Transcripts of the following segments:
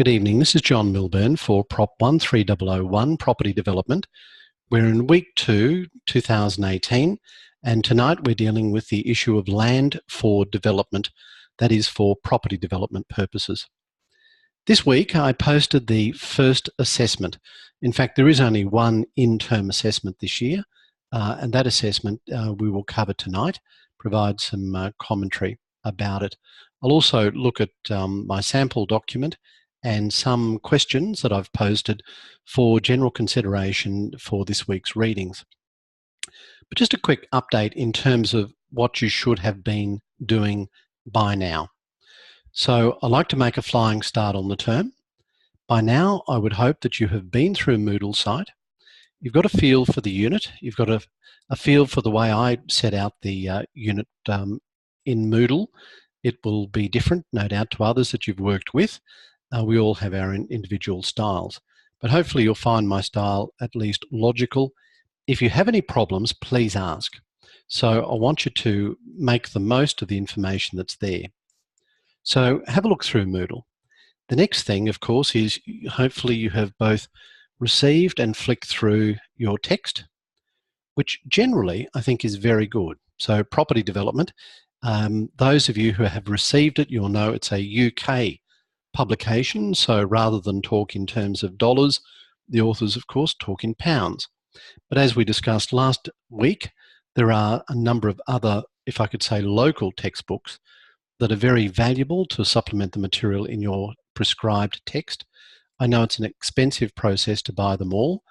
Good evening, this is John Milburn for PROP13001 Property Development. We're in week 2, 2018, and tonight we're dealing with the issue of land for development, that is for property development purposes. This week I posted the first assessment. In fact, there is only one in-term assessment this year, and that assessment we will cover tonight, provide some commentary about it. I'll also look at my sample document and some questions that I've posted for general consideration for this week's readings. But just a quick update in terms of what you should have been doing by now. So I'd like to make a flying start on the term. By now, I would hope that you have been through Moodle site. You've got a feel for the unit. You've got a feel for the way I set out the unit in Moodle. It will be different, no doubt, to others that you've worked with. We all have our individual styles, but hopefully you'll find my style at least logical. If you have any problems, please ask. So I want you to make the most of the information that's there. So have a look through Moodle. The next thing, of course, is hopefully you have both received and flicked through your text, which generally I think is very good. So property development, those of you who have received it, you'll know it's a UK publication, so rather than talk in terms of dollars, the authors of course talk in pounds. But as we discussed last week, there are a number of other, if I could say, local textbooks that are very valuable to supplement the material in your prescribed text. I know it's an expensive process to buy them all,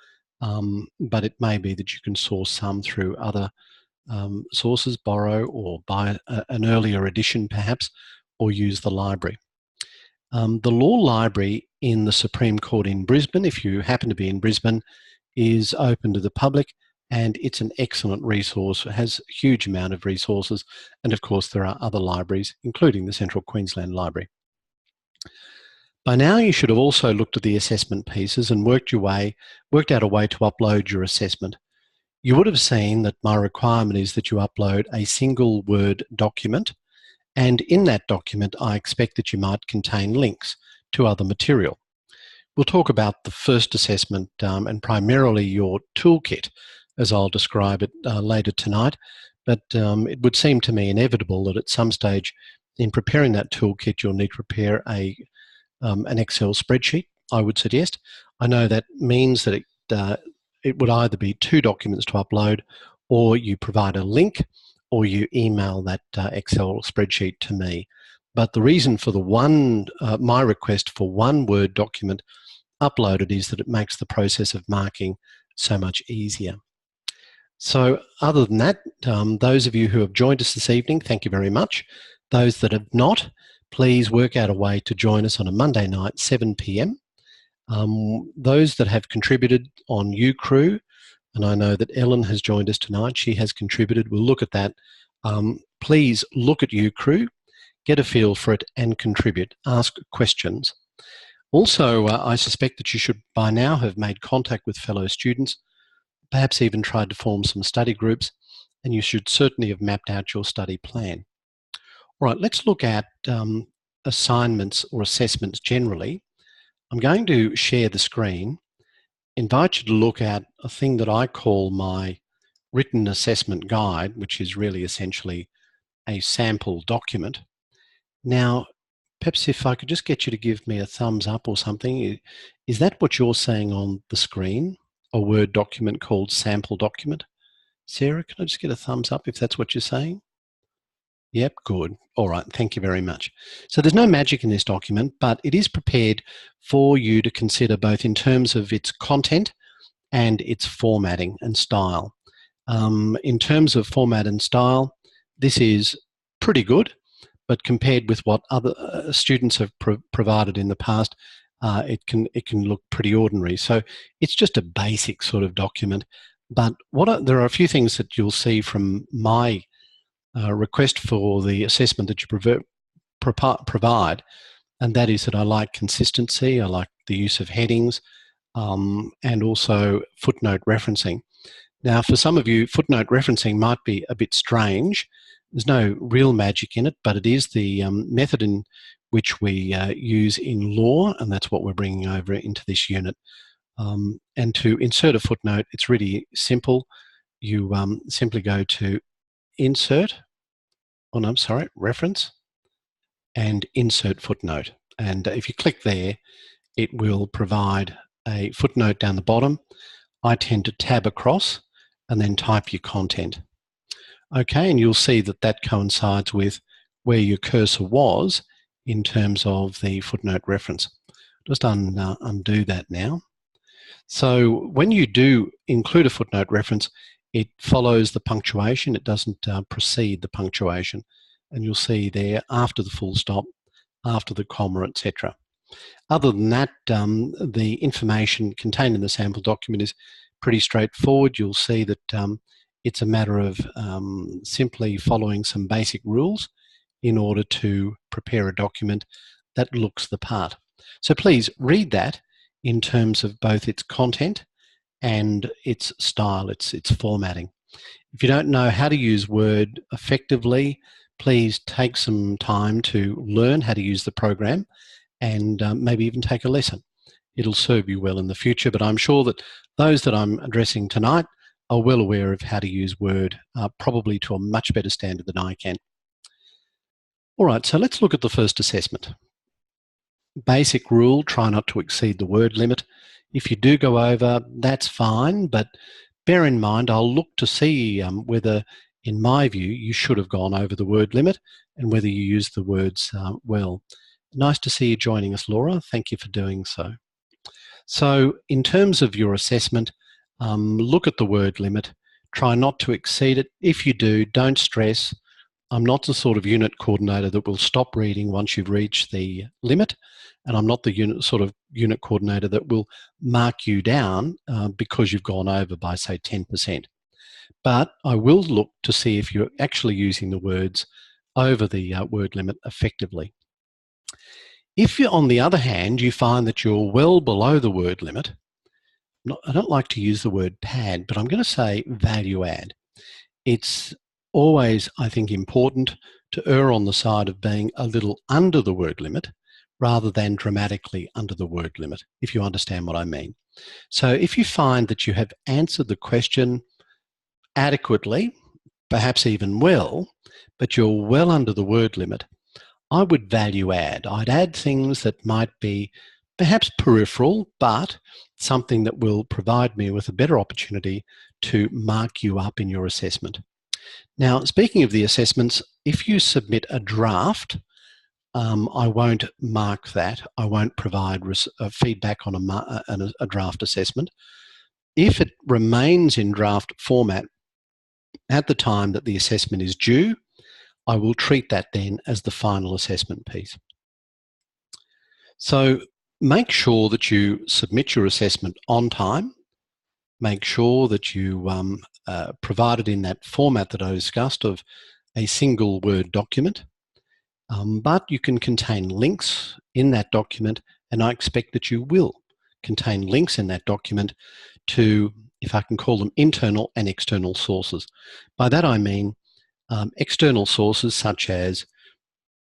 but it may be that you can source some through other sources, borrow or buy an earlier edition perhaps, or use the library. The Law Library in the Supreme Court in Brisbane, if you happen to be in Brisbane, is open to the public, and it's an excellent resource. It has a huge amount of resources, and of course there are other libraries, including the Central Queensland Library. By now you should have also looked at the assessment pieces and worked out a way to upload your assessment. You would have seen that my requirement is that you upload a single Word document, and in that document I expect that you might contain links to other material. We'll talk about the first assessment and primarily your toolkit, as I'll describe it later tonight, but it would seem to me inevitable that at some stage in preparing that toolkit you'll need to prepare an Excel spreadsheet, I would suggest. I know that means that it would either be 2 documents to upload, or you provide a link, or you email that Excel spreadsheet to me. But the reason for my request for one Word document uploaded is that it makes the process of marking so much easier. So other than that, those of you who have joined us this evening, thank you very much. Those that have not, please work out a way to join us on a Monday night, 7 p.m. Those that have contributed on UCrew, and I know that Ellen has joined us tonight, she has contributed, we'll look at that. Please look at UCrew, get a feel for it and contribute, ask questions. Also, I suspect that you should by now have made contact with fellow students, perhaps even tried to form some study groups, and you should certainly have mapped out your study plan. All right, let's look at assignments or assessments generally. I'm going to share the screen, invite you to look at a thing that I call my written assessment guide, which is really essentially a sample document. Now, perhaps if I could just get you to give me a thumbs up or something. Is that what you're saying on the screen? A Word document called sample document? Sarah, can I just get a thumbs up if that's what you're saying? Yep, good. All right, thank you very much. So there's no magic in this document, but it is prepared for you to consider both in terms of its content and its formatting and style. In terms of format and style, this is pretty good, but compared with what other students have provided in the past, it can look pretty ordinary. So it's just a basic sort of document, but there are a few things that you'll see from my request for the assessment that you provide, and that is that I like consistency, I like the use of headings, and also footnote referencing. Now, for some of you, footnote referencing might be a bit strange. There's no real magic in it, but it is the method in which we use in law, and that's what we're bringing over into this unit. And to insert a footnote, it's really simple. You simply go to Insert, Reference, and Insert Footnote. And if you click there, it will provide a footnote down the bottom. I tend to tab across and then type your content. Okay, and you'll see that that coincides with where your cursor was in terms of the footnote reference. Just undo that now. So when you do include a footnote reference, it follows the punctuation. It doesn't precede the punctuation. And you'll see there after the full stop, after the comma, etc. Other than that, the information contained in the sample document is pretty straightforward. You'll see that it's a matter of simply following some basic rules in order to prepare a document that looks the part. So please read that in terms of both its content and its style, its formatting. If you don't know how to use Word effectively, please take some time to learn how to use the program and maybe even take a lesson. It'll serve you well in the future, but I'm sure that those that I'm addressing tonight are well aware of how to use Word, probably to a much better standard than I can. All right, so let's look at the first assessment. Basic rule, try not to exceed the word limit. If you do go over, that's fine, but bear in mind, I'll look to see whether, in my view, you should have gone over the word limit and whether you use the words well. Nice to see you joining us, Laura. Thank you for doing so. So in terms of your assessment, look at the word limit. Try not to exceed it. If you do, don't stress. I'm not the sort of unit coordinator that will stop reading once you've reached the limit, and I'm not the unit coordinator that will mark you down because you've gone over by, say, 10%. But I will look to see if you're actually using the words over the word limit effectively. If you, on the other hand, you find that you're well below the word limit, I don't like to use the word pad, but I'm going to say value add. It's always, I think, important to err on the side of being a little under the word limit rather than dramatically under the word limit, if you understand what I mean. So if you find that you have answered the question adequately, perhaps even well, but you're well under the word limit, I would value add. I'd add things that might be perhaps peripheral, but something that will provide me with a better opportunity to mark you up in your assessment. Now, speaking of the assessments, if you submit a draft, I won't mark that. I won't provide feedback on a draft assessment. If it remains in draft format at the time that the assessment is due, I will treat that then as the final assessment piece. So make sure that you submit your assessment on time. Make sure that you provide it in that format that I discussed of a single Word document. But you can contain links in that document, and I expect that you will contain links in that document to, if I can call them, internal and external sources. By that I mean external sources such as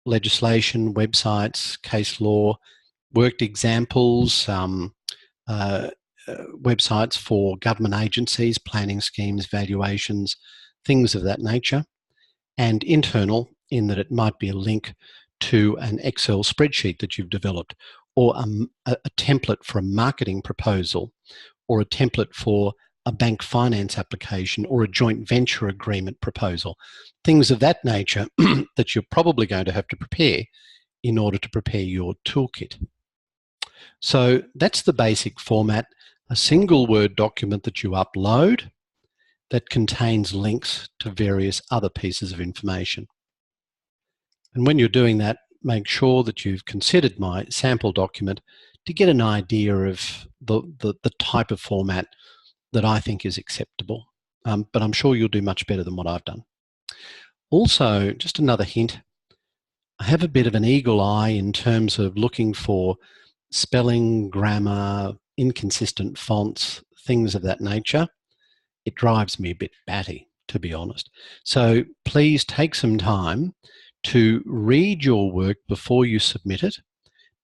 legislation, websites, case law, worked examples, websites for government agencies, planning schemes, valuations, things of that nature, and internal in that it might be a link to an Excel spreadsheet that you've developed, or a template for a marketing proposal, or a template for a bank finance application, or a joint venture agreement proposal. Things of that nature that you're probably going to have to prepare in order to prepare your toolkit. So that's the basic format, a single Word document that you upload that contains links to various other pieces of information. And when you're doing that, make sure that you've considered my sample document to get an idea of the type of format that I think is acceptable. But I'm sure you'll do much better than what I've done. Also, just another hint, I have a bit of an eagle eye in terms of looking for spelling, grammar, inconsistent fonts, things of that nature. It drives me a bit batty, to be honest. So please take some time to read your work before you submit it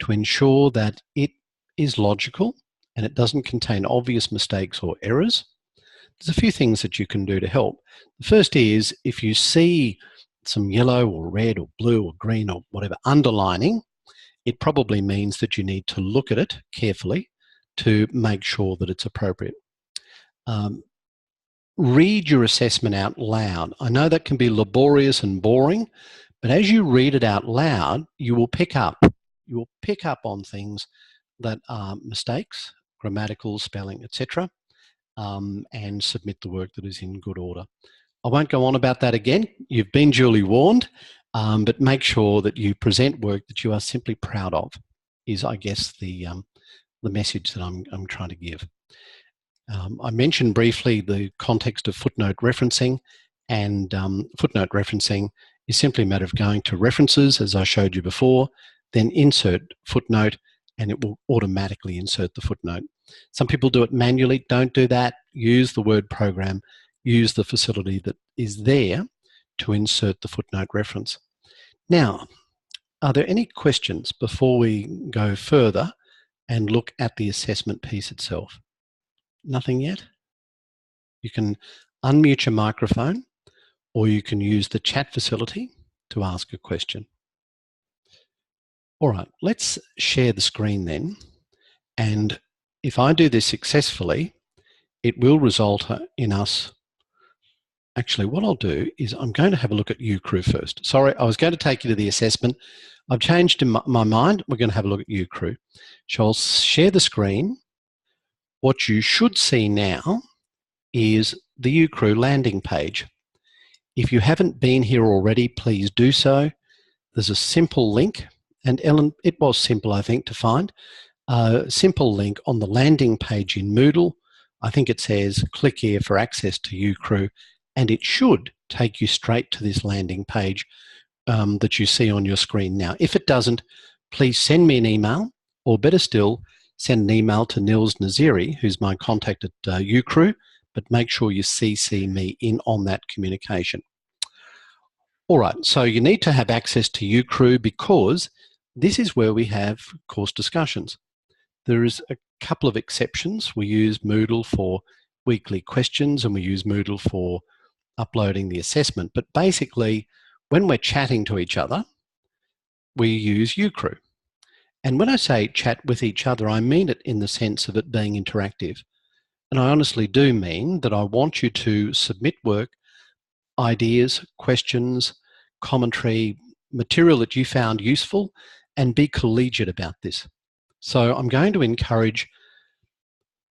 to ensure that it is logical and it doesn't contain obvious mistakes or errors. There's a few things that you can do to help. The first is if you see some yellow or red or blue or green or whatever underlining, it probably means that you need to look at it carefully to make sure that it's appropriate. Read your assessment out loud. I know that can be laborious and boring, but as you read it out loud, you will pick up on things that are mistakes, grammatical, spelling, etc., and submit the work that is in good order. I won't go on about that again. You've been duly warned, but make sure that you present work that you are simply proud of, is, I guess, the message that I'm trying to give. I mentioned briefly the context of footnote referencing, and footnote referencing is simply a matter of going to references, as I showed you before, then insert footnote, and it will automatically insert the footnote. Some people do it manually. Don't do that. Use the Word program. Use the facility that is there to insert the footnote reference. Now, are there any questions before we go further and look at the assessment piece itself? Nothing yet? You can unmute your microphone, or you can use the chat facility to ask a question. All right, let's share the screen then. And if I do this successfully, it will result in us. Actually, what I'll do is I'm going to have a look at UCrew first. Sorry, I was going to take you to the assessment. I've changed in my mind. We're going to have a look at UCrew. So I'll share the screen. What you should see now is the UCrew landing page. If you haven't been here already, please do so. There's a simple link, and Ellen, it was simple, I think, to find. A simple link on the landing page in Moodle. I think it says click here for access to UCrew, and it should take you straight to this landing page that you see on your screen now. If it doesn't, please send me an email, or better still, send an email to Nils Naziri, who's my contact at UCrew, but make sure you CC me in on that communication. All right, so you need to have access to UCrew because this is where we have course discussions. There is a couple of exceptions. We use Moodle for weekly questions and we use Moodle for uploading the assessment. But basically, when we're chatting to each other, we use UCrew. And when I say chat with each other, I mean it in the sense of it being interactive. And I honestly do mean that I want you to submit work, ideas, questions, commentary, material that you found useful, and be collegiate about this. So I'm going to encourage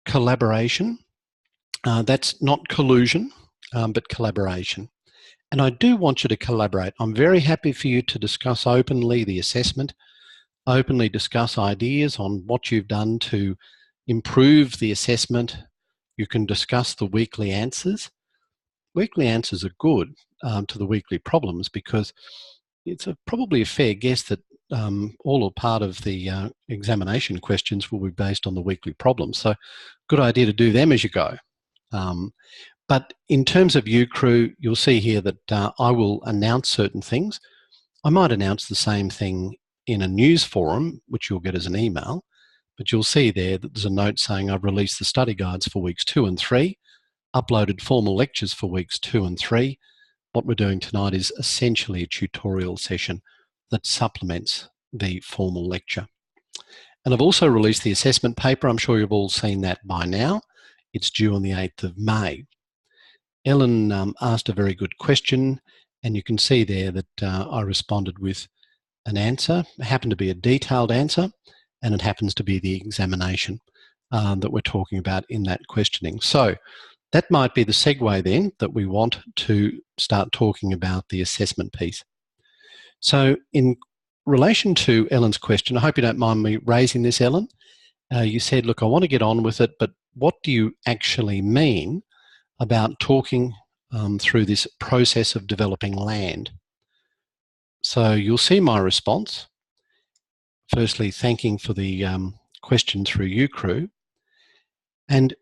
collaboration. That's not collusion, but collaboration. And I do want you to collaborate. I'm very happy for you to discuss openly the assessment, openly discuss ideas on what you've done to improve the assessment. You can discuss the weekly answers. Weekly answers are good to the weekly problems because it's probably a fair guess that all or part of the examination questions will be based on the weekly problems. So good idea to do them as you go. But in terms of UCrew, you'll see here that I will announce certain things. I might announce the same thing in a news forum, which you'll get as an email, but you'll see there that there's a note saying I've released the study guides for weeks 2 and 3, uploaded formal lectures for weeks 2 and 3. What we're doing tonight is essentially a tutorial session that supplements the formal lecture. And I've also released the assessment paper. I'm sure you've all seen that by now. It's due on the 8th of May. Ellen asked a very good question, and you can see there that I responded with an answer. It happened to be a detailed answer, and it happens to be the examination that we're talking about in that questioning. So that might be the segue then that we want to start talking about the assessment piece. So in relation to Ellen's question, I hope you don't mind me raising this, Ellen. You said, look, I want to get on with it, but what do you actually mean about talking through this process of developing land? So you'll see my response. Firstly, thanking for the question through UCrew. And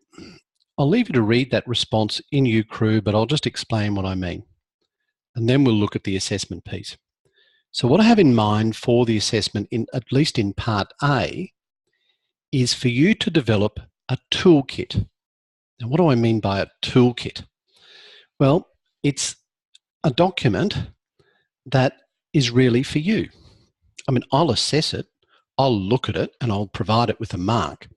I'll leave you to read that response in UCrew, but I'll just explain what I mean. And then we'll look at the assessment piece. So what I have in mind for the assessment, at least in part A, is for you to develop a toolkit. Now, what do I mean by a toolkit? Well, it's a document that is really for you. I mean, I'll assess it, I'll look at it, and I'll provide it with a mark.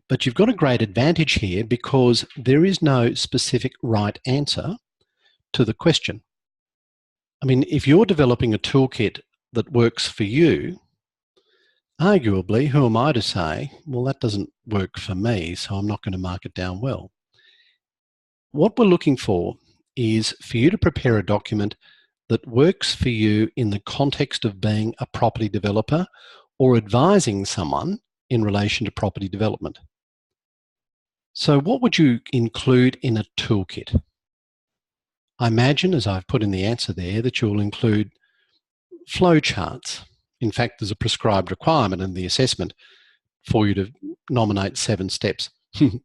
But you've got a great advantage here because there is no specific right answer to the question. I mean, if you're developing a toolkit that works for you, arguably, who am I to say, well, that doesn't work for me, so I'm not going to mark it down well. What we're looking for is for you to prepare a document that works for you in the context of being a property developer or advising someone in relation to property development. So what would you include in a toolkit? I imagine, as I've put in the answer there, that you'll include flowcharts. In fact, there's a prescribed requirement in the assessment for you to nominate 7 steps.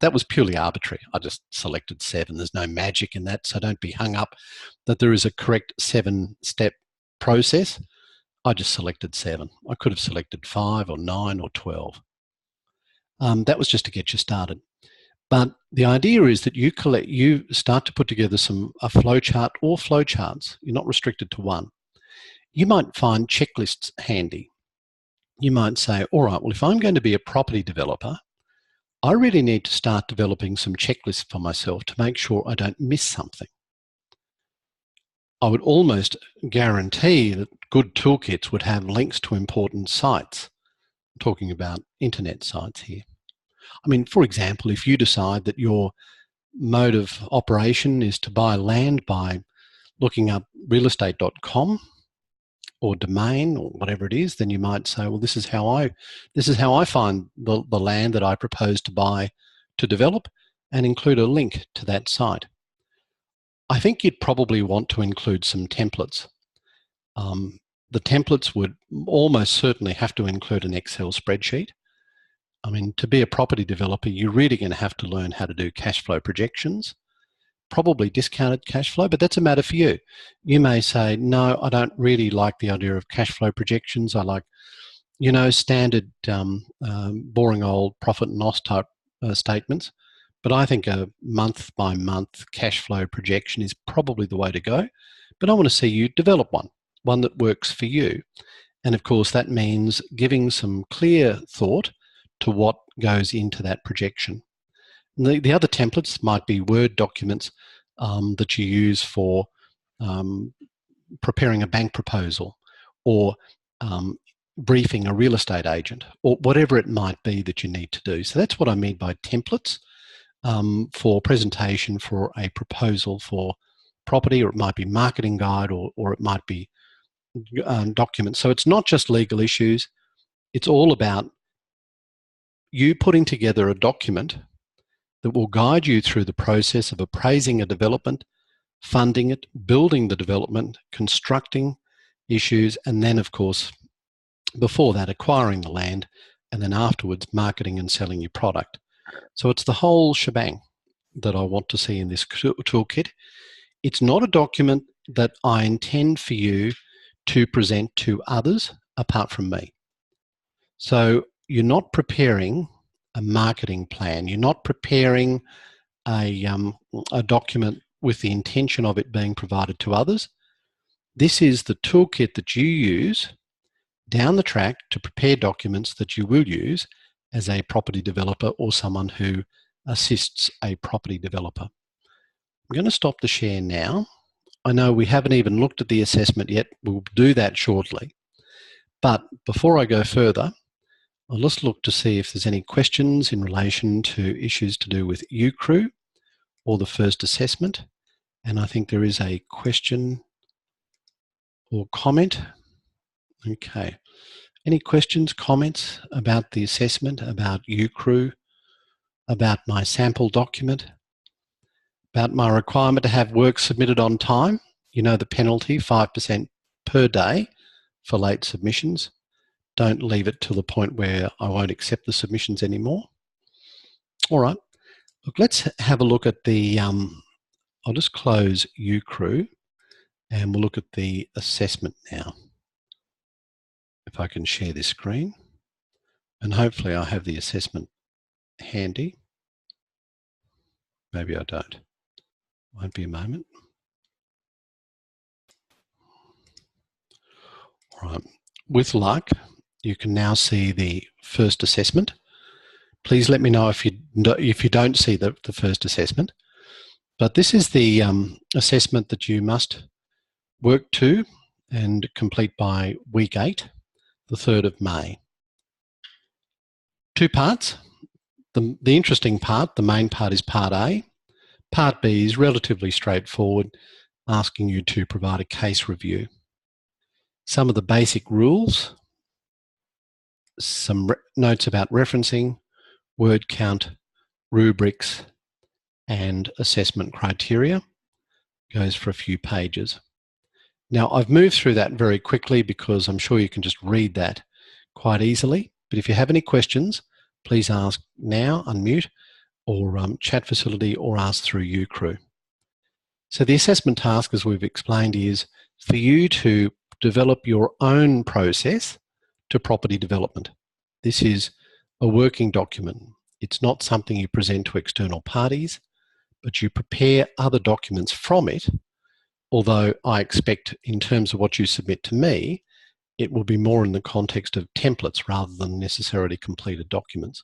That was purely arbitrary. I just selected 7. There's no magic in that, so don't be hung up that there is a correct 7-step process. I just selected 7. I could have selected 5 or 9 or 12. That was just to get you started. But the idea is that you start to put together a flowchart or flowcharts. You're not restricted to one. You might find checklists handy. You might say, all right, well, if I'm going to be a property developer, I really need to start developing some checklists for myself to make sure I don't miss something. I would almost guarantee that good toolkits would have links to important sites. I'm talking about internet sites here. I mean, for example, if you decide that your mode of operation is to buy land by looking up realestate.com or domain or whatever it is, then you might say, well, this is how I find the land that I propose to buy to develop, and include a link to that site. I think you'd probably want to include some templates. The templates would almost certainly have to include an Excel spreadsheet. I mean, to be a property developer, you're really going to have to learn how to do cash flow projections, probably discounted cash flow, but that's a matter for you. You may say, no, I don't really like the idea of cash flow projections. I like, standard boring old profit and loss type statements. But I think a month-by-month cash flow projection is probably the way to go. But I want to see you develop one that works for you. And of course, that means giving some clear thought to what goes into that projection. The other templates might be Word documents that you use for preparing a bank proposal, or briefing a real estate agent, or whatever it might be that you need to do. So that's what I mean by templates for presentation for a proposal for property, or it might be marketing guide, or it might be documents. So it's not just legal issues. It's all about you putting together a document that will guide you through the process of appraising a development, funding it, building the development, constructing issues, and then, of course, before that, acquiring the land, and then afterwards, marketing and selling your product. So it's the whole shebang that I want to see in this toolkit. It's not a document that I intend for you to present to others apart from me. So you're not preparing a marketing plan. You're not preparing a document with the intention of it being provided to others. This is the toolkit that you use down the track to prepare documents that you will use as a property developer or someone who assists a property developer. I'm going to stop the share now. I know we haven't even looked at the assessment yet. We'll do that shortly. But before I go further, I'll just look to see if there's any questions in relation to issues to do with UCRU or the first assessment. And I think there is a question or comment. Okay. Any questions, comments about the assessment, about UCRU, about my sample document, about my requirement to have work submitted on time? You know the penalty, 5% per day for late submissions. Don't leave it to the point where I won't accept the submissions anymore. All right, look, let's have a look at the, I'll just close UCRU and we'll look at the assessment now. if I can share this screen, and hopefully I have the assessment handy. Maybe I don't. Won't be a moment. All right. With luck, you can now see the first assessment. Please let me know if you don't see the first assessment. But this is the assessment that you must work to and complete by week 8, the 3rd of May. 2 parts. The interesting part, the main part, is part A. Part B is relatively straightforward, asking you to provide a case review. Some of the basic rules, some notes about referencing, word count, rubrics, and assessment criteria. Goes for a few pages. Now, I've moved through that very quickly because I'm sure you can just read that quite easily. But if you have any questions, please ask now, unmute, or chat facility, or ask through uCrew. So the assessment task, as we've explained, is for you to develop your own process to property development. This is a working document. It's not something you present to external parties, but you prepare other documents from it, although I expect in terms of what you submit to me, it will be more in the context of templates rather than necessarily completed documents.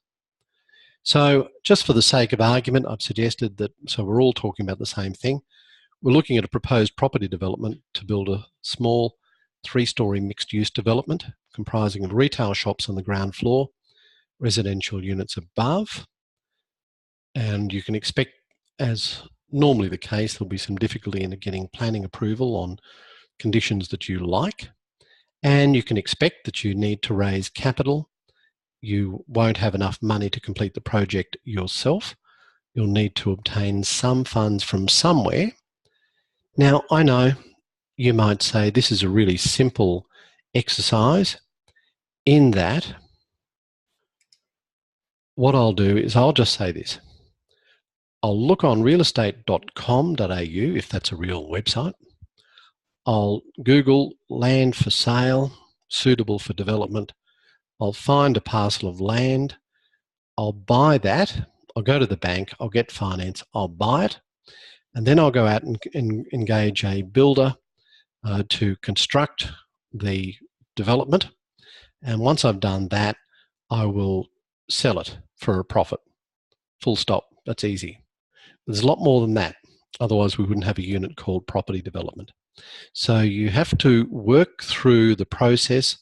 So just for the sake of argument, I've suggested that, so we're all talking about the same thing. We're looking at a proposed property development to build a small 3-storey mixed-use development comprising of retail shops on the ground floor, residential units above, and you can expect, as normally the case, there'll be some difficulty in getting planning approval on conditions that you like, and you can expect that you need to raise capital. You won't have enough money to complete the project yourself. You'll need to obtain some funds from somewhere. Now, I know you might say this is a really simple exercise in that what I'll do is I'll just say this. I'll look on realestate.com.au, if that's a real website. I'll Google land for sale, suitable for development. I'll find a parcel of land. I'll buy that. I'll go to the bank. I'll get finance. I'll buy it. And then I'll go out and engage a builder to construct the development. And once I've done that, I will sell it for a profit. Full stop. That's easy. There's a lot more than that. Otherwise, we wouldn't have a unit called property development. So you have to work through the process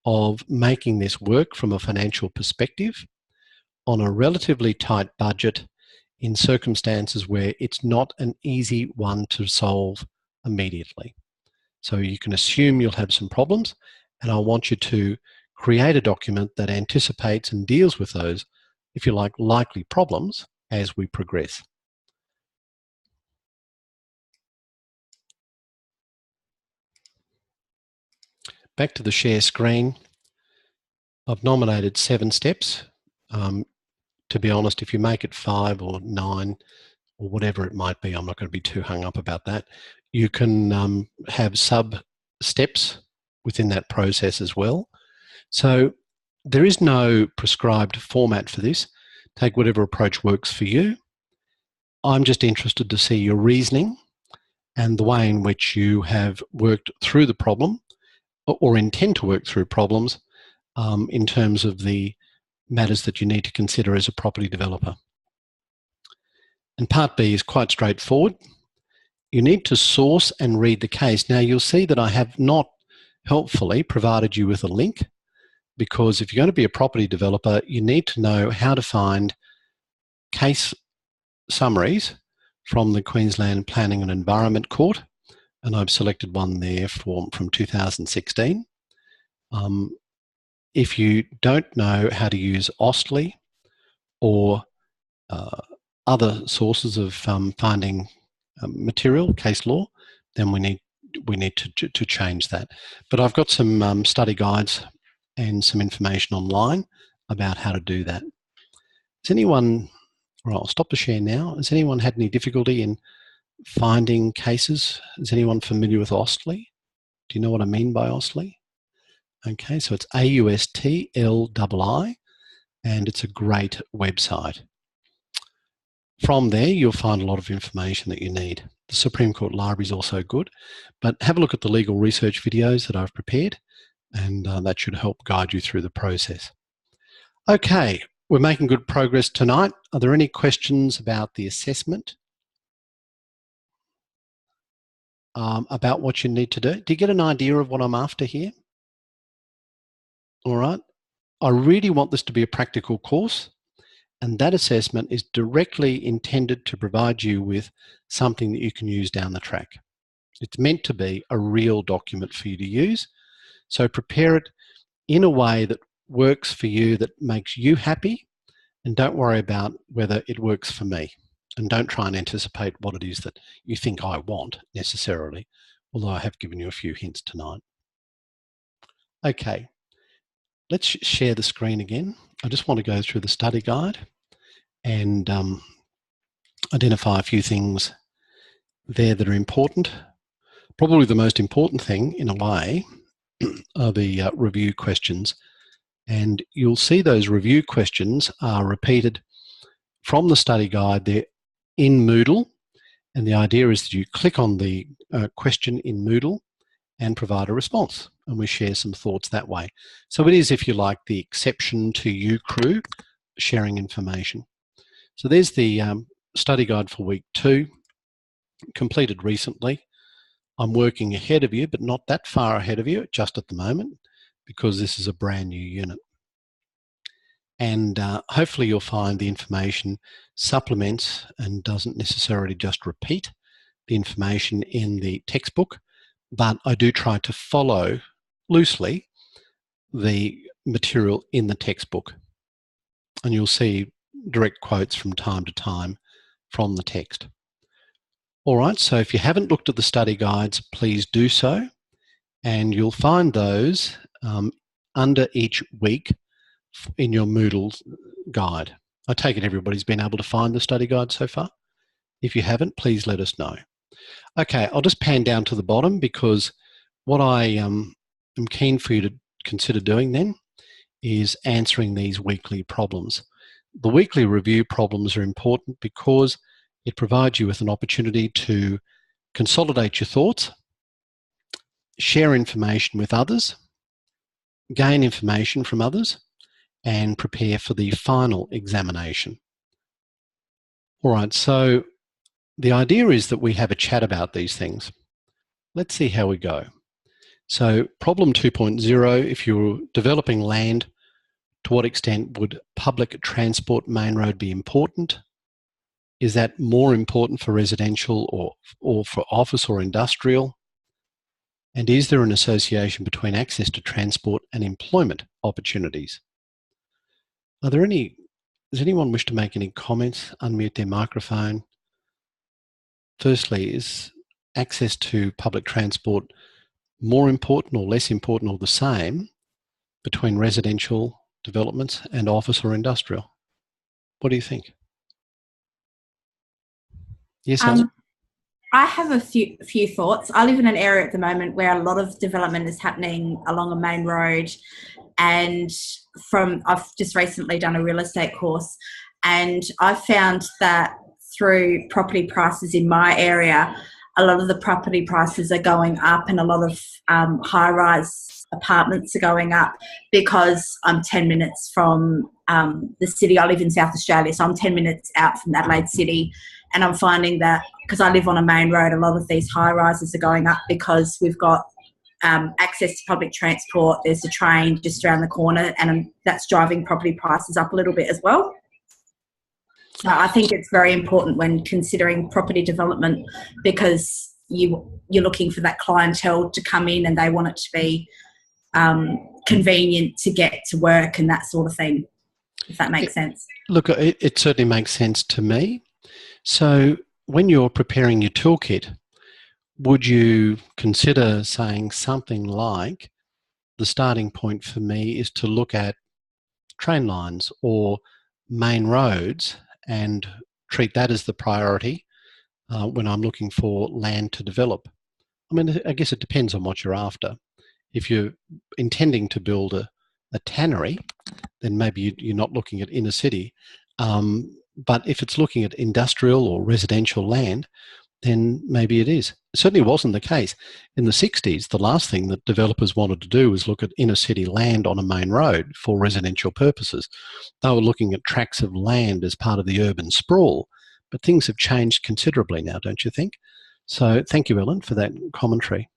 of making this work from a financial perspective on a relatively tight budget in circumstances where it's not an easy one to solve immediately. So you can assume you'll have some problems, and I want you to create a document that anticipates and deals with those, if you like, likely problems as we progress. Back to the share screen. I've nominated 7 steps. To be honest, if you make it 5 or 9 or whatever it might be, I'm not going to be too hung up about that. You can have sub-steps within that process as well. So there is no prescribed format for this. Take whatever approach works for you. I'm just interested to see your reasoning and the way in which you have worked through the problem or intend to work through problems in terms of the matters that you need to consider as a property developer. And part B is quite straightforward. You need to source and read the case. Now you'll see that I have not helpfully provided you with a link, because if you're going to be a property developer, you need to know how to find case summaries from the Queensland Planning and Environment Court, and I've selected one there from 2016. If you don't know how to use Ostly or other sources of finding material, case law, then we need to change that. But I've got some study guides and some information online about how to do that. Has anyone, well, I'll stop the share now. Has anyone had any difficulty in finding cases? Is anyone familiar with Ostly? Do you know what I mean by Ostly? Okay, so it's AUSTLII, and it's a great website. From there, you'll find a lot of information that you need. The Supreme Court Library is also good, but have a look at the legal research videos that I've prepared, and that should help guide you through the process. Okay, we're making good progress tonight. Are there any questions about the assessment? About what you need to do? Do you get an idea of what I'm after here? All right. I really want this to be a practical course, and that assessment is directly intended to provide you with something that you can use down the track. It's meant to be a real document for you to use, so prepare it in a way that works for you, that makes you happy, and don't worry about whether it works for me. And don't try and anticipate what it is that you think I want necessarily, although I have given you a few hints tonight. Okay, let's share the screen again. I just want to go through the study guide and identify a few things there that are important. Probably the most important thing, in a way, are the review questions. And you'll see those review questions are repeated from the study guide. They're in Moodle, and the idea is that you click on the question in Moodle and provide a response, and we share some thoughts that way. So it is, if you like, the exception to you crew sharing information. So there's the study guide for week 2, completed recently. I'm working ahead of you, but not that far ahead of you just at the moment, because this is a brand new unit. And hopefully you'll find the information supplements and doesn't necessarily just repeat the information in the textbook, but I do try to follow loosely the material in the textbook. And you'll see direct quotes from time to time from the text. All right, so if you haven't looked at the study guides, please do so. And you'll find those under each week in your Moodle guide. I take it everybody's been able to find the study guide so far. If you haven't, please let us know. Okay, I'll just pan down to the bottom, because what I am keen for you to consider doing then is answering these weekly problems. The weekly review problems are important because it provides you with an opportunity to consolidate your thoughts, share information with others, gain information from others, and prepare for the final examination. All right, so the idea is that we have a chat about these things. Let's see how we go. So problem 2.0, if you're developing land, to what extent would public transport main road be important? Is that more important for residential or for office or industrial? And is there an association between access to transport and employment opportunities? Does anyone wish to make any comments? Unmute their microphone. Firstly, is access to public transport more important or less important or the same between residential developments and office or industrial? What do you think? Yes, Elsa? I have a few thoughts. I live in an area at the moment where a lot of development is happening along a main road, and I've just recently done a real estate course, and I've found that through property prices in my area, a lot of the property prices are going up, and a lot of high-rise apartments are going up because I'm 10 minutes from the city. I live in South Australia, so I'm 10 minutes out from Adelaide City. And I'm finding that because I live on a main road, a lot of these high rises are going up because we've got access to public transport. There's a train just around the corner, and that's driving property prices up a little bit as well. So I think it's very important when considering property development, because you're looking for that clientele to come in and they want it to be convenient to get to work and that sort of thing, if that makes sense. Look, it certainly makes sense to me. So when you're preparing your toolkit, would you consider saying something like, the starting point for me is to look at train lines or main roads and treat that as the priority when I'm looking for land to develop? I mean, I guess it depends on what you're after. If you're intending to build a tannery, then maybe you're not looking at inner city. But if it's looking at industrial or residential land, then maybe it is. It certainly wasn't the case. In the 60s, the last thing that developers wanted to do was look at inner city land on a main road for residential purposes. They were looking at tracts of land as part of the urban sprawl. But things have changed considerably now, don't you think? So thank you, Ellen, for that commentary.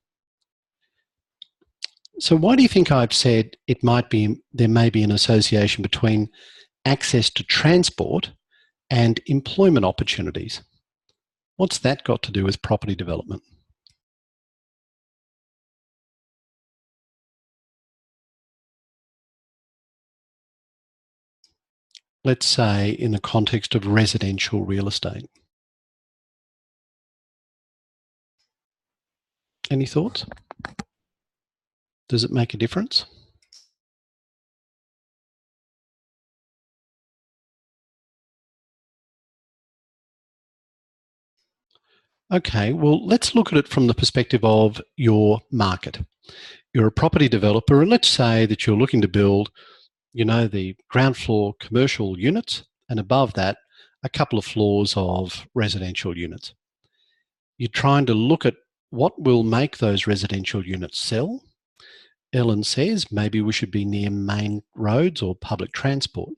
So why do you think I've said there may be an association between access to transport and employment opportunities? What's that got to do with property development? Let's say in the context of residential real estate. Any thoughts? Does it make a difference? Okay, well, let's look at it from the perspective of your market. You're a property developer, and let's say that you're looking to build, the ground floor commercial units, and above that, a couple of floors of residential units. You're trying to look at what will make those residential units sell. Ellen says maybe we should be near main roads or public transport.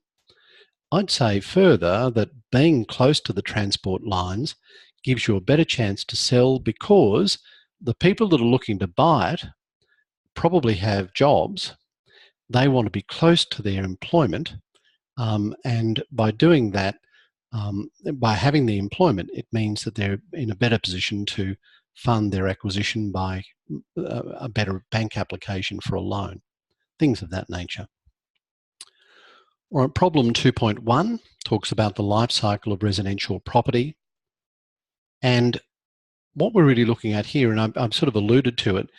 I'd say further that being close to the transport lines gives you a better chance to sell, because the people that are looking to buy it probably have jobs. They want to be close to their employment, and by doing that, by having the employment, it means that they're in a better position to fund their acquisition by a better bank application for a loan, things of that nature. All right, problem 2.1 talks about the life cycle of residential property. And what we're really looking at here, and I've sort of alluded to it,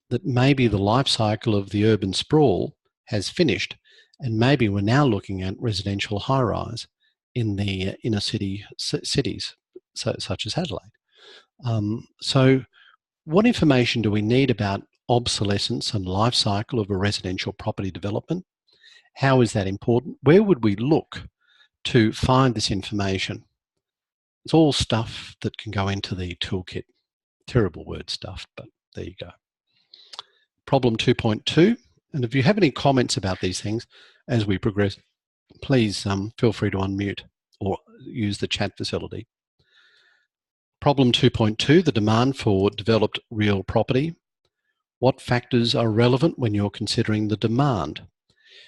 that maybe the life cycle of the urban sprawl has finished, and maybe we're now looking at residential high-rise in the inner cities, such as Adelaide. So what information do we need about obsolescence and life cycle of a residential property development? How is that important? Where would we look to find this information? It's all stuff that can go into the toolkit. Terrible word, stuff, but there you go. Problem 2.2, and if you have any comments about these things as we progress, please feel free to unmute or use the chat facility. Problem 2.2, the demand for developed real property. What factors are relevant when you're considering the demand?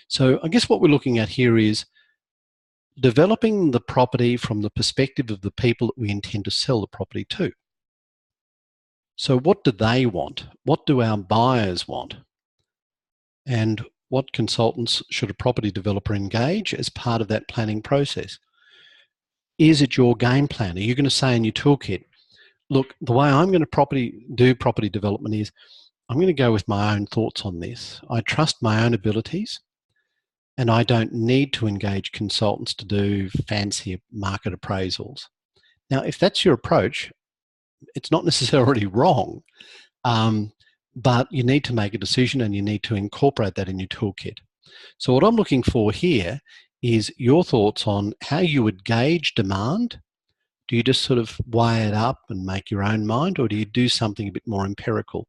So I guess what we're looking at here is developing the property from the perspective of the people that we intend to sell the property to. So what do they want? What do our buyers want? And what consultants should a property developer engage as part of that planning process? Is it your game plan? Are you going to say in your toolkit, look, the way I'm going to do property development is I'm going to go with my own thoughts on this. I trust my own abilities, and I don't need to engage consultants to do fancy market appraisals. Now, if that's your approach, it's not necessarily wrong, but you need to make a decision and you need to incorporate that in your toolkit. So what I'm looking for here is your thoughts on how you would gauge demand. Do you just sort of weigh it up and make your own mind, or do you do something a bit more empirical?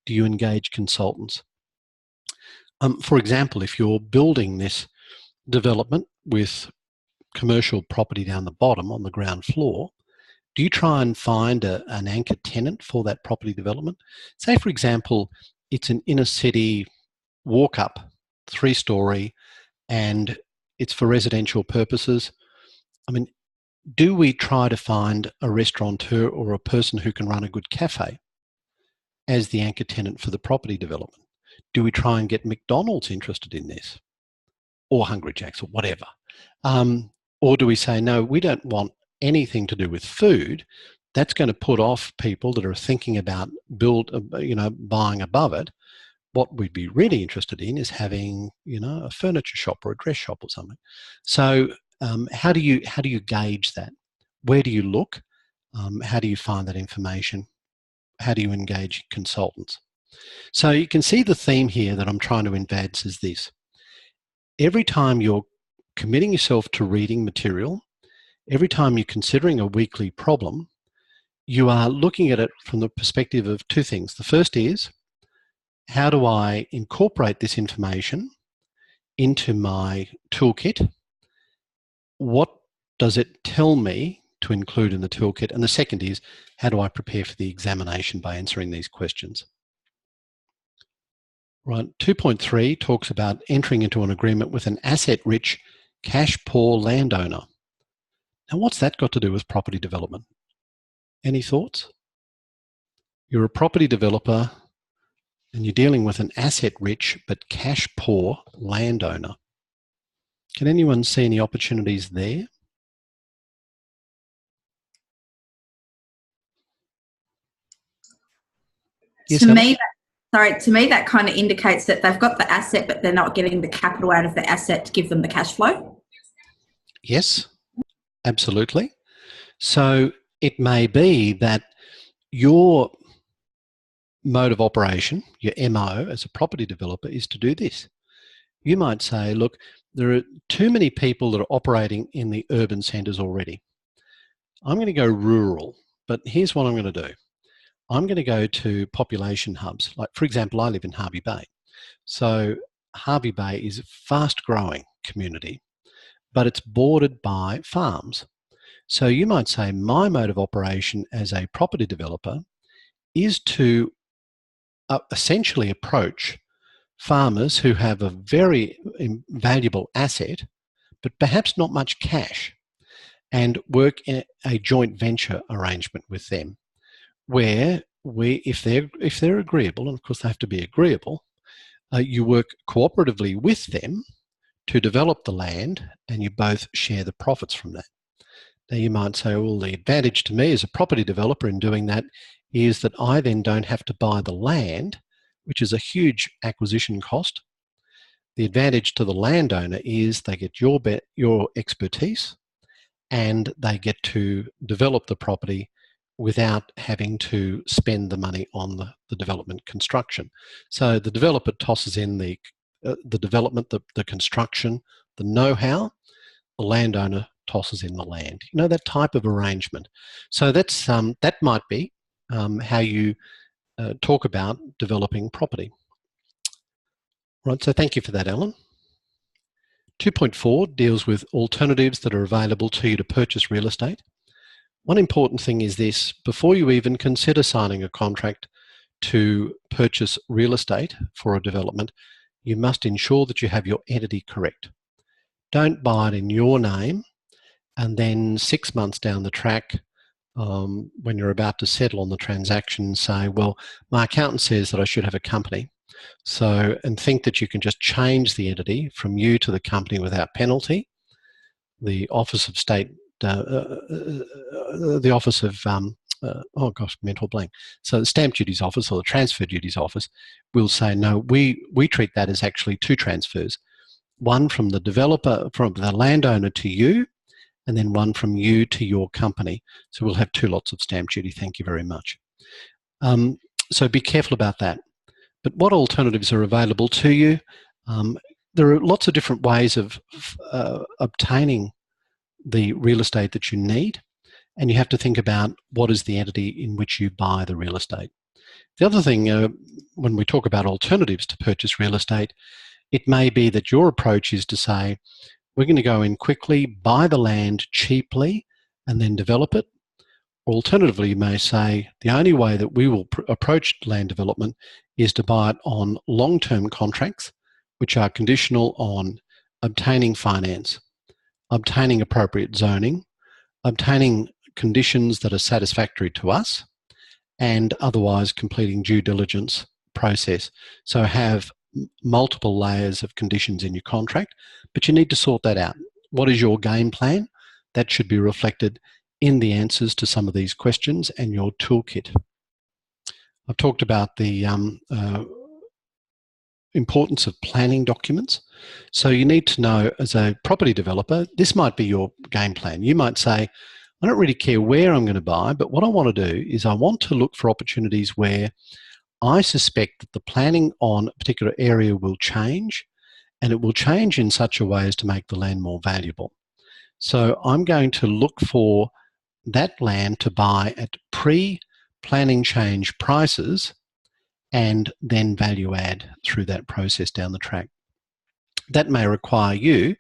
Do you engage consultants? For example, if you're building this development with commercial property down the bottom on the ground floor, do you try and find an anchor tenant for that property development? Say, for example, it's an inner city walk-up, 3-story, and it's for residential purposes. I mean, do we try to find a restaurateur or a person who can run a good cafe as the anchor tenant for the property development? Do we try and get McDonald's interested in this, or Hungry Jack's, or whatever? Or do we say, no, we don't want anything to do with food? That's going to put off people that are thinking about buying above it. What we'd be really interested in is having, a furniture shop or a dress shop or something. So how do you gauge that? Where do you look? How do you find that information? How do you engage consultants? So you can see the theme here that I'm trying to advance is this. Every time you're committing yourself to reading material, every time you're considering a weekly problem, you are looking at it from the perspective of two things. The first is, how do I incorporate this information into my toolkit? What does it tell me to include in the toolkit? And the second is, how do I prepare for the examination by answering these questions? Right, 2.3 talks about entering into an agreement with an asset-rich, cash-poor landowner. Now, what's that got to do with property development? Any thoughts? You're a property developer and you're dealing with an asset-rich but cash-poor landowner. Can anyone see any opportunities there? Yes, To me, that kind of indicates that they've got the asset, but they're not getting the capital out of the asset to give them the cash flow. Yes, absolutely. So it may be that your mode of operation, your MO as a property developer, is to do this. You might say, look, there are too many people that are operating in the urban centres already. I'm going to go rural, but here's what I'm going to do. I'm going to go to population hubs. Like, for example, I live in Hervey Bay. So Hervey Bay is a fast growing community, but it's bordered by farms. So you might say my mode of operation as a property developer is to essentially approach farmers who have a very valuable asset, but perhaps not much cash, and work in a joint venture arrangement with them, where if they're agreeable, and of course they have to be agreeable, you work cooperatively with them to develop the land, and you both share the profits from that. Now you might say, well, the advantage to me as a property developer in doing that is that I then don't have to buy the land, which is a huge acquisition cost. The advantage to the landowner is they get your expertise, and they get to develop the property without having to spend the money on the development construction. So the developer tosses in the development, the construction, the know-how. The landowner tosses in the land. You know, that type of arrangement. So that's that might be how you talk about developing property. Right, so thank you for that, Alan. 2.4 deals with alternatives that are available to you to purchase real estate. One important thing is this: before you even consider signing a contract to purchase real estate for a development, you must ensure that you have your entity correct. Don't buy it in your name and then 6 months down the track, when you're about to settle on the transaction, say, well, my accountant says that I should have a company. So, and think that you can just change the entity from you to the company without penalty. The Office of State, the Office of, oh gosh, mental blank. So the Stamp Duties Office or the Transfer Duties Office will say, no, we treat that as actually two transfers. One from the developer, from the landowner to you, and then one from you to your company. So we'll have two lots of stamp duty. Thank you very much. So be careful about that. But what alternatives are available to you? There are lots of different ways of obtaining the real estate that you need, and you have to think about what is the entity in which you buy the real estate. The other thing, when we talk about alternatives to purchase real estate, it may be that your approach is to say, we're going to go in quickly, buy the land cheaply, and then develop it. Alternatively, you may say, the only way that we will approach land development is to buy it on long-term contracts, which are conditional on obtaining finance, obtaining appropriate zoning, obtaining conditions that are satisfactory to us, and otherwise completing due diligence process. So have multiple layers of conditions in your contract, but you need to sort that out. What is your game plan? That should be reflected in the answers to some of these questions and your toolkit. I've talked about the importance of planning documents. So you need to know, as a property developer, this might be your game plan. You might say, I don't really care where I'm going to buy, but what I want to do is I want to look for opportunities where I suspect that the planning on a particular area will change, and it will change in such a way as to make the land more valuable. So I'm going to look for that land to buy at pre-planning change prices and then value add through that process down the track. That may require you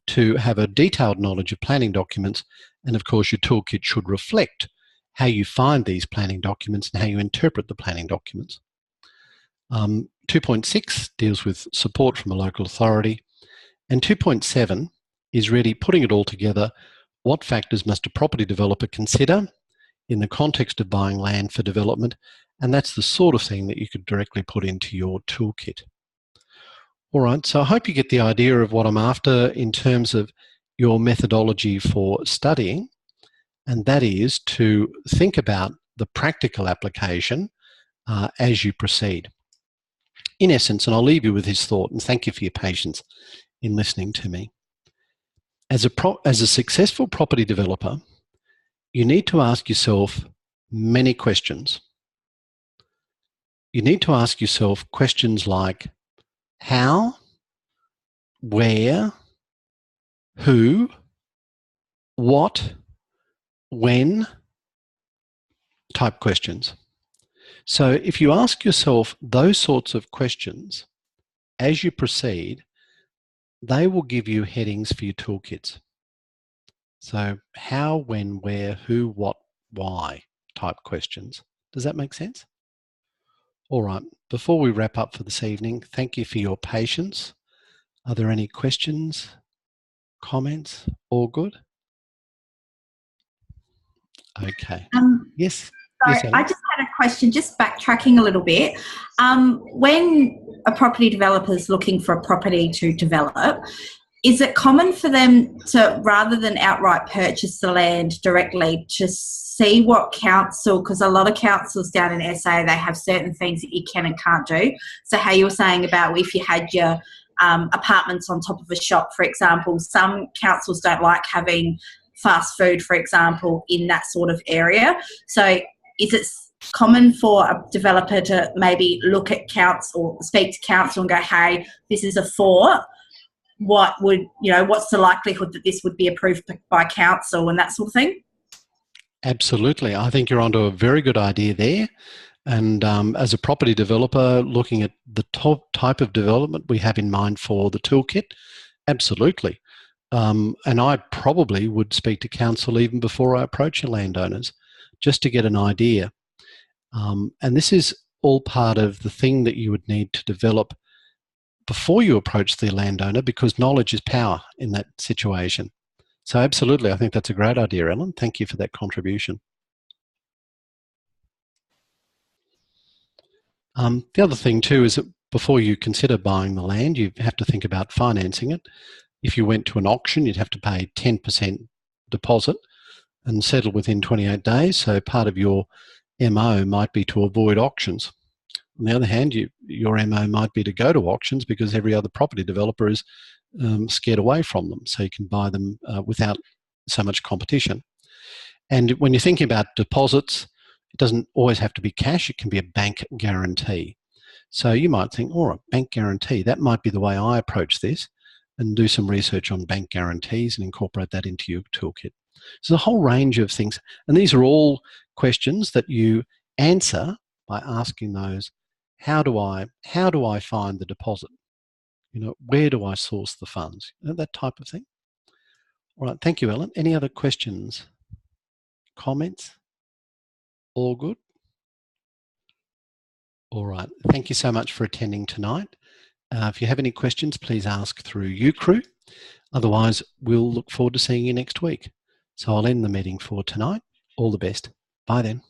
to have a detailed knowledge of planning documents, and of course your toolkit should reflect how you find these planning documents and how you interpret the planning documents. 2.6 deals with support from a local authority, and 2.7 is really putting it all together. What factors must a property developer consider in the context of buying land for development? And that's the sort of thing that you could directly put into your toolkit. All right, so I hope you get the idea of what I'm after in terms of your methodology for studying, and that is to think about the practical application as you proceed. In essence, and I'll leave you with this thought, and thank you for your patience in listening to me. As a successful property developer, you need to ask yourself many questions. You need to ask yourself questions like how, where, who, what, when type questions. So if you ask yourself those sorts of questions as you proceed, they will give you headings for your toolkits. So how, when, where, who, what, why type questions. Does that make sense? All right, before we wrap up for this evening, thank you for your patience. Are there any questions, comments? All good? Okay. Yes. Sorry, Yes, I just had a question, just backtracking a little bit. When a property developer is looking for a property to develop, is it common for them to, rather than outright purchase the land directly, to see what council, because a lot of councils down in SA, they have certain things that you can and can't do. So how you were saying about if you had your apartments on top of a shop, for example, some councils don't like having fast food, for example, in that sort of area. So is it common for a developer to maybe look at council, speak to council and go, hey, this is a fort, what would, what's the likelihood that this would be approved by council and that sort of thing? Absolutely. I think you're onto a very good idea there. And as a property developer, looking at the type of development we have in mind for the toolkit, absolutely. And I probably would speak to council even before I approach the landowners, just to get an idea. And this is all part of the thing that you would need to develop before you approach the landowner, because knowledge is power in that situation. So absolutely, I think that's a great idea, Ellen. Thank you for that contribution. The other thing too is that before you consider buying the land, you have to think about financing it. If you went to an auction, you'd have to pay 10% deposit and settle within 28 days. So part of your MO might be to avoid auctions. On the other hand, your MO might be to go to auctions because every other property developer is scared away from them. So you can buy them without so much competition. And when you're thinking about deposits, it doesn't always have to be cash. It can be a bank guarantee. So you might think, all right, bank guarantee, that might be the way I approach this, and do some research on bank guarantees and incorporate that into your toolkit. So a whole range of things. And these are all questions that you answer by asking those, how do I find the deposit? Where do I source the funds? That type of thing. All right, thank you, Ellen. Any other questions, comments? All good? All right, thank you so much for attending tonight. If you have any questions, please ask through UCrew. Otherwise, we'll look forward to seeing you next week. So I'll end the meeting for tonight. All the best. Bye then.